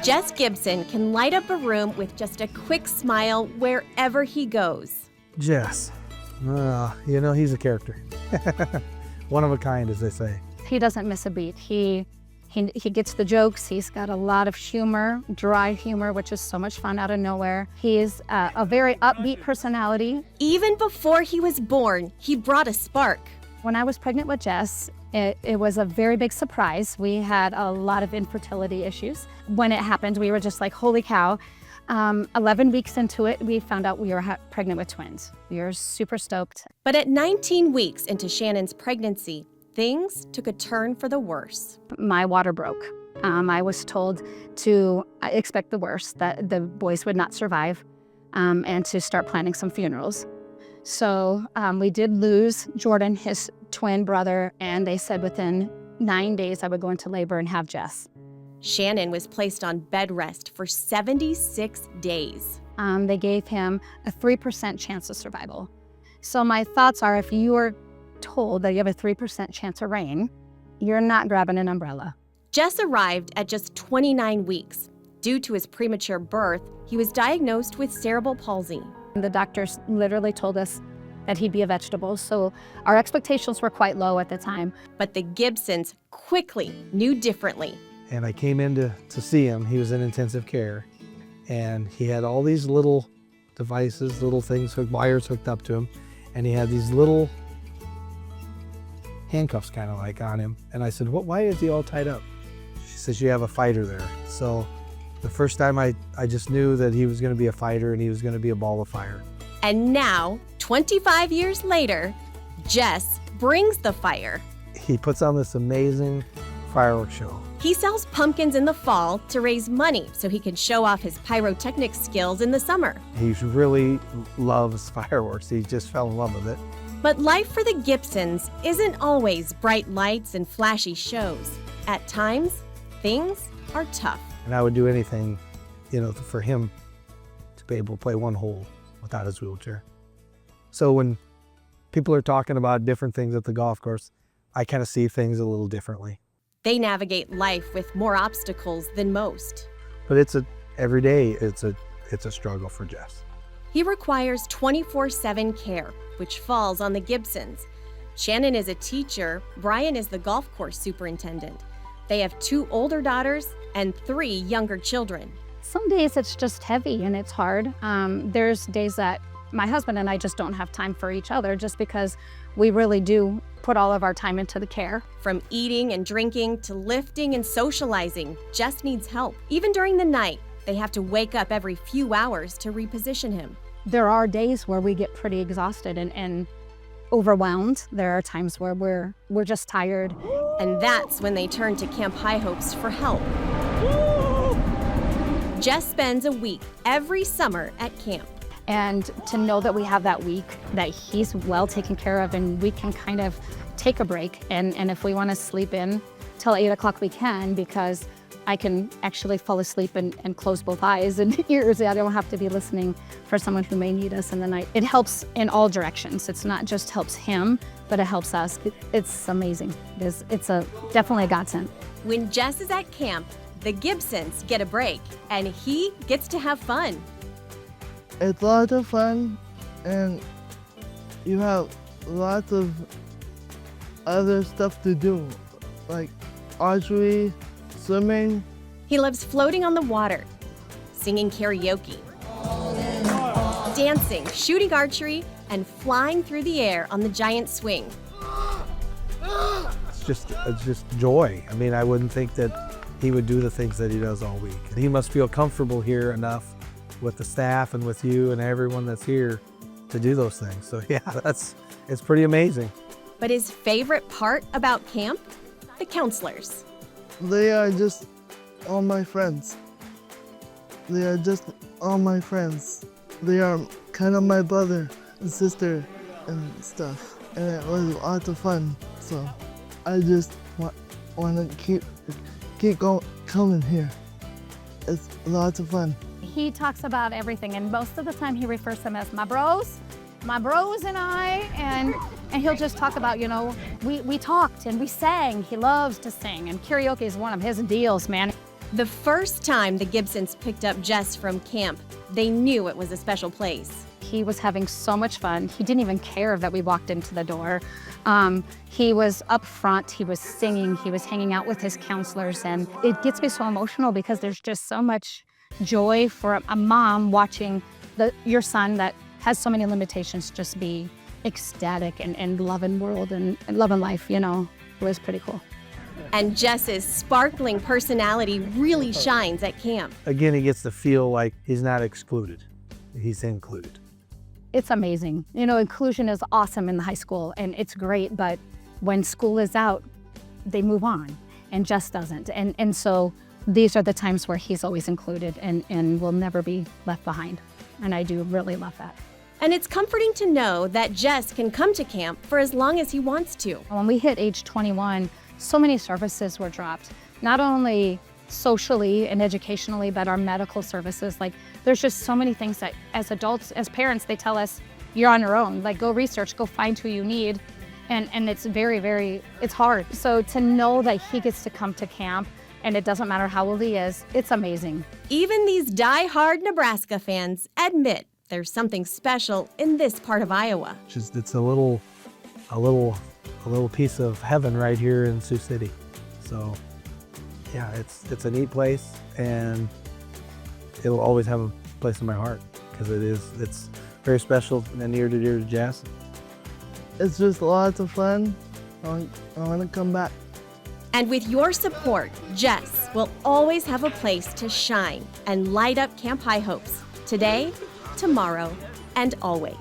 Jess Gibson can light up a room with just a quick smile wherever he goes. Jess, he's a character. One of a kind, as they say. He doesn't miss a beat. He gets the jokes. He's got a lot of humor, dry humor, which is so much fun out of nowhere. He is a very upbeat personality. Even before he was born, he brought a spark. When I was pregnant with Jess, it was a very big surprise. We had a lot of infertility issues. When it happened, we were just like, holy cow. 11 weeks into it, we found out we were pregnant with twins. We were super stoked. But at 19 weeks into Shannon's pregnancy, things took a turn for the worse. My water broke. I was told to expect the worst, that the boys would not survive, and to start planning some funerals. So we did lose Jordan, his twin brother, and they said within 9 days I would go into labor and have Jess. Shannon was placed on bed rest for 76 days. They gave him a 3% chance of survival. So my thoughts are, if you are told that you have a 3% chance of rain, you're not grabbing an umbrella. Jess arrived at just 29 weeks. Due to his premature birth, he was diagnosed with cerebral palsy. The doctors literally told us that he'd be a vegetable, so our expectations were quite low at the time. But the Gibsons quickly knew differently. And I came in to see him. He was in intensive care, and he had all these little devices, little things, wires hooked up to him, and he had these little handcuffs kind of like on him. And I said, why is he all tied up? She says, you have a fighter there. So the first time I just knew that he was going to be a fighter and he was going to be a ball of fire. And now, 25 years later, Jess brings the fire. He puts on this amazing fireworks show. He sells pumpkins in the fall to raise money so he can show off his pyrotechnic skills in the summer. He really loves fireworks. He just fell in love with it. But life for the Gibsons isn't always bright lights and flashy shows. At times, things are tough. And I would do anything, for him to be able to play one hole without his wheelchair. So when people are talking about different things at the golf course, I kind of see things a little differently. They navigate life with more obstacles than most. But every day it's a struggle for Jess. He requires 24/7 care, which falls on the Gibsons. Shannon is a teacher, Brian is the golf course superintendent. They have 2 older daughters and 3 younger children. Some days it's just heavy and it's hard. There's days that my husband and I just don't have time for each other, just because we really do put all of our time into the care. From eating and drinking to lifting and socializing, Jess needs help. Even during the night, they have to wake up every few hours to reposition him. There are days where we get pretty exhausted and overwhelmed. There are times where we're just tired. And that's when they turn to Camp High Hopes for help. Jess spends a week every summer at camp. And to know that we have that week, that he's well taken care of, and we can kind of take a break. And if we want to sleep in till 8 o'clock, we can, because I can actually fall asleep and close both eyes and ears. I don't have to be listening for someone who may need us in the night. It helps in all directions. It's not just helps him, but it helps us. It's amazing. It's definitely a godsend. When Jess is at camp, the Gibsons get a break, and he gets to have fun. It's a lot of fun, and you have lots of other stuff to do, like archery, swimming. He loves floating on the water, singing karaoke, dancing, shooting archery, and flying through the air on the giant swing. It's just joy. I mean, I wouldn't think that he would do the things that he does all week. And he must feel comfortable here enough with the staff and with you and everyone that's here to do those things. So yeah, it's pretty amazing. But his favorite part about camp? The counselors. They are just all my friends. They are just all my friends. They are kind of my brother and sister and stuff. And it was a lot of fun. So I just want to keep coming here. It's lots of fun. He talks about everything, and most of the time he refers to them as my bros and I, and he'll just talk about, we talked and we sang. He loves to sing, and karaoke is one of his deals, man. The first time the Gibsons picked up Jess from camp, they knew it was a special place. He was having so much fun. He didn't even care that we walked into the door. He was up front, he was singing, he was hanging out with his counselors, and it gets me so emotional because there's just so much joy for a mom watching your son that has so many limitations just be ecstatic and loving world and loving life, you know. It was pretty cool. And Jess's sparkling personality really shines at camp. Again, he gets to feel like he's not excluded, he's included. It's amazing. You know, inclusion is awesome in the high school and it's great, but when school is out, they move on and Jess doesn't. And so these are the times where he's always included and will never be left behind. And I do really love that. And it's comforting to know that Jess can come to camp for as long as he wants to. When we hit age 21, so many services were dropped, not only socially and educationally, but our medical services. Like, there's just so many things that as adults, as parents, they tell us, you're on your own. Like, go research, go find who you need. And it's very, it's hard. So to know that he gets to come to camp and it doesn't matter how old he is, it's amazing. Even these die-hard Nebraska fans admit there's something special in this part of Iowa. It's a little piece of heaven right here in Sioux City. So yeah, it's a neat place, and it'll always have a place in my heart because it's very special and near to dear to Jess. It's just lots of fun. I want to come back. And with your support, Jess will always have a place to shine and light up Camp High hopes today, tomorrow, and always.